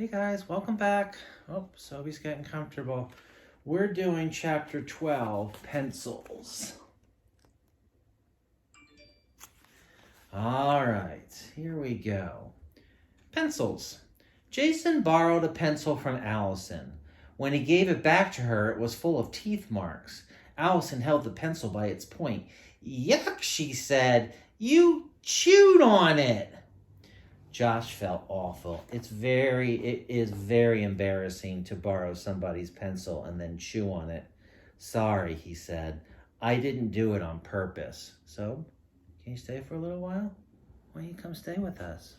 Hey guys, welcome back. Oh, Sophie's getting comfortable. We're doing chapter 12, pencils. All right, here we go. Pencils. Jason borrowed a pencil from Allison. When he gave it back to her, it was full of teeth marks. Allison held the pencil by its point. Yuck, she said. You chewed on it. Josh felt awful. It is very embarrassing to borrow somebody's pencil and then chew on it. Sorry, he said. I didn't do it on purpose. So, can you stay for a little while? Why don't you come stay with us?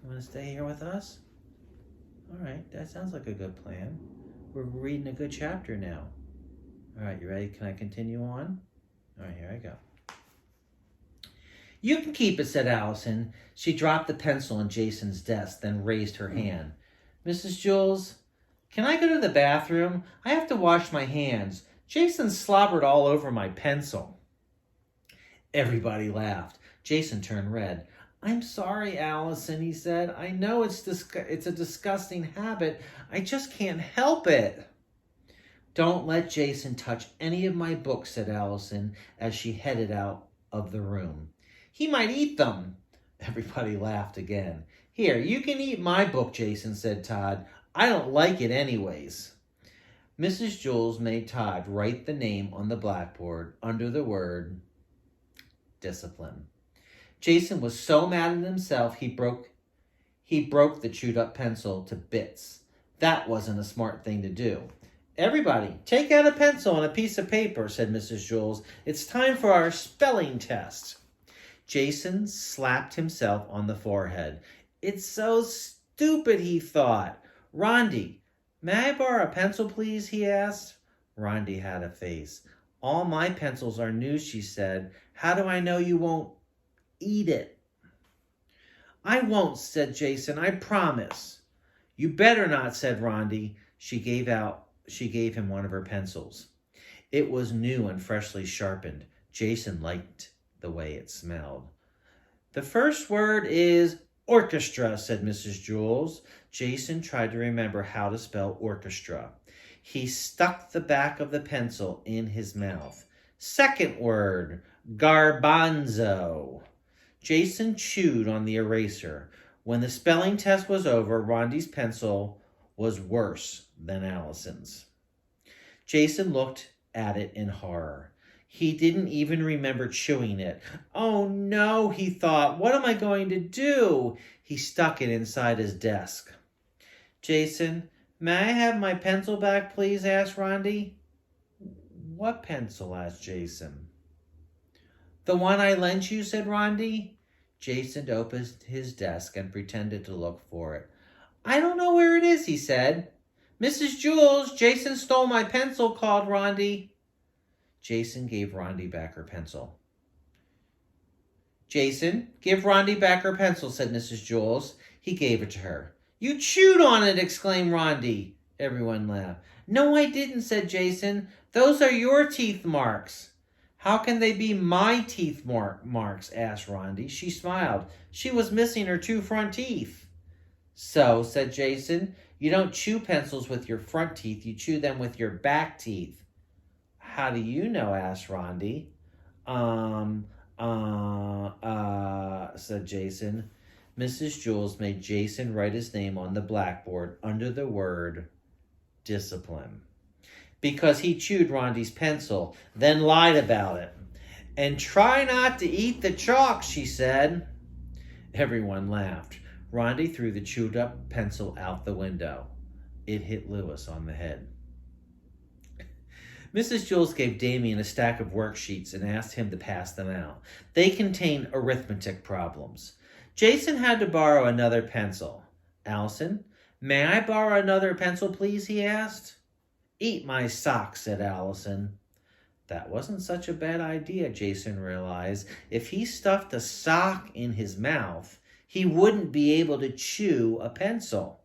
You want to stay here with us? All right, that sounds like a good plan. We're reading a good chapter now. All right, you ready? Can I continue on? All right, here I go. You can keep it, said Allison. She dropped the pencil on Jason's desk, then raised her hand. Mrs. Jules, can I go to the bathroom? I have to wash my hands. Jason slobbered all over my pencil. Everybody laughed. Jason turned red. I'm sorry, Allison, he said. I know it's a disgusting habit. I just can't help it. Don't let Jason touch any of my books, said Allison as she headed out of the room. He might eat them. Everybody laughed again. Here, you can eat my book, Jason, said Todd. I don't like it anyways. Mrs. Jules made Todd write the name on the blackboard under the word discipline. Jason was so mad at himself he broke the chewed up pencil to bits. That wasn't a smart thing to do. Everybody, take out a pencil and a piece of paper, said Mrs. Jules. It's time for our spelling test. Jason slapped himself on the forehead. It's so stupid, he thought. Rondi, may I borrow a pencil, please, he asked. Rondi had a face. All my pencils are new, she said. How do I know you won't eat it? I won't, said Jason. I promise. You better not, said Rondi. She gave him one of her pencils. It was new and freshly sharpened. Jason liked the way it smelled. The first word is orchestra, said Mrs. Jules. Jason tried to remember how to spell orchestra. He stuck the back of the pencil in his mouth. Second word, garbanzo. Jason chewed on the eraser. When the spelling test was over, Rondi's pencil was worse than Allison's. Jason looked at it in horror. He didn't even remember chewing it. Oh no, he thought. What am I going to do? He stuck it inside his desk. Jason, may I have my pencil back, please? Asked Rondi. What pencil? Asked Jason. The one I lent you, said Rondi. Jason opened his desk and pretended to look for it. I don't know where it is, he said. Mrs. Jules, Jason stole my pencil, called Rondi. Jason gave Rondi back her pencil. Jason, give Rondi back her pencil, said Mrs. Jules. He gave it to her. You chewed on it, exclaimed Rondi. Everyone laughed. No, I didn't, said Jason. Those are your teeth marks. How can they be my teeth marks? Asked Rondi. She smiled. She was missing her two front teeth. So, said Jason, you don't chew pencils with your front teeth. You chew them with your back teeth. How do you know? Asked Rondi. Said Jason. Mrs. Jules made Jason write his name on the blackboard under the word discipline. Because he chewed Rondi's pencil, then lied about it. And try not to eat the chalk, she said. Everyone laughed. Rondi threw the chewed up pencil out the window. It hit Lewis on the head. Mrs. Jules gave Damien a stack of worksheets and asked him to pass them out. They contained arithmetic problems. Jason had to borrow another pencil. Allison, may I borrow another pencil, please? He asked. Eat my socks, said Allison. That wasn't such a bad idea, Jason realized. If he stuffed a sock in his mouth, he wouldn't be able to chew a pencil.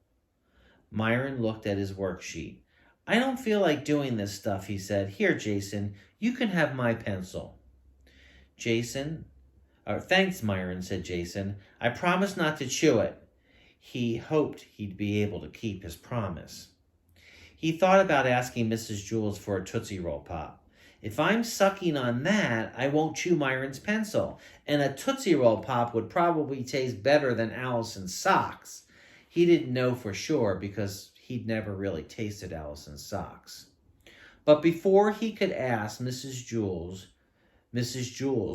Myron looked at his worksheet. I don't feel like doing this stuff, he said. Here, Jason, you can have my pencil. Thanks, Myron, said Jason. I promise not to chew it. he hoped he'd be able to keep his promise. He thought about asking Mrs. Jules for a Tootsie Roll Pop. If I'm sucking on that, I won't chew Myron's pencil, and a Tootsie Roll Pop would probably taste better than Allison's socks. He didn't know for sure because he'd never really tasted Allison's socks. But before he could ask Mrs. Jules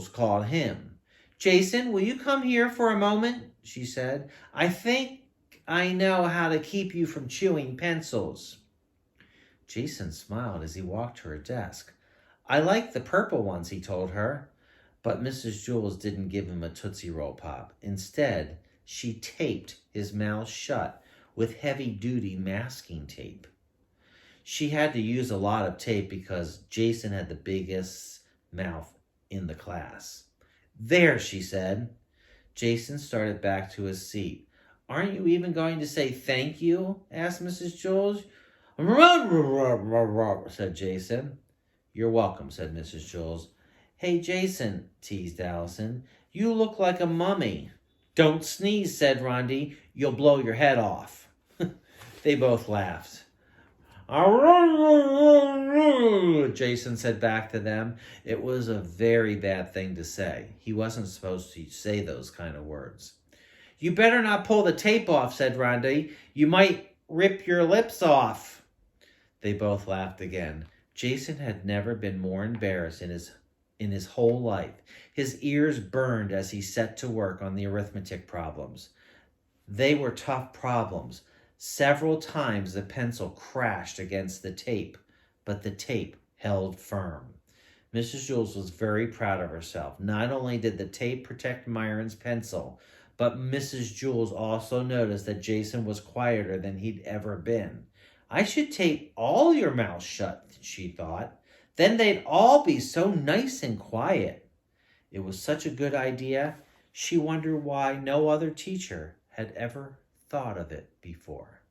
called him. "Jason, will you come here for a moment?" she said. "I think I know how to keep you from chewing pencils." Jason smiled as he walked to her desk. "I like the purple ones," he told her. But Mrs. Jules didn't give him a Tootsie Roll Pop. Instead, she taped his mouth shut with heavy-duty masking tape. She had to use a lot of tape because Jason had the biggest mouth in the class. "There," she said. Jason started back to his seat. "Aren't you even going to say thank you?" asked Mrs. Jules. Said Jason. "You're welcome," said Mrs. Jules. "Hey, Jason," teased Allison, "you look like a mummy." "Don't sneeze," said Rondi. "You'll blow your head off." They both laughed. Jason said back to them. It was a very bad thing to say. He wasn't supposed to say those kind of words. "You better not pull the tape off," said Rondi. "You might rip your lips off." They both laughed again. Jason had never been more embarrassed in his whole life. His ears burned as he set to work on the arithmetic problems. They were tough problems. Several times the pencil crashed against the tape, but the tape held firm. Mrs. Jules was very proud of herself. Not only did the tape protect Myron's pencil, but Mrs. Jules also noticed that Jason was quieter than he'd ever been. "I should tape all your mouths shut," she thought. "Then they'd all be so nice and quiet." It was such a good idea, she wondered why no other teacher had ever thought of it before.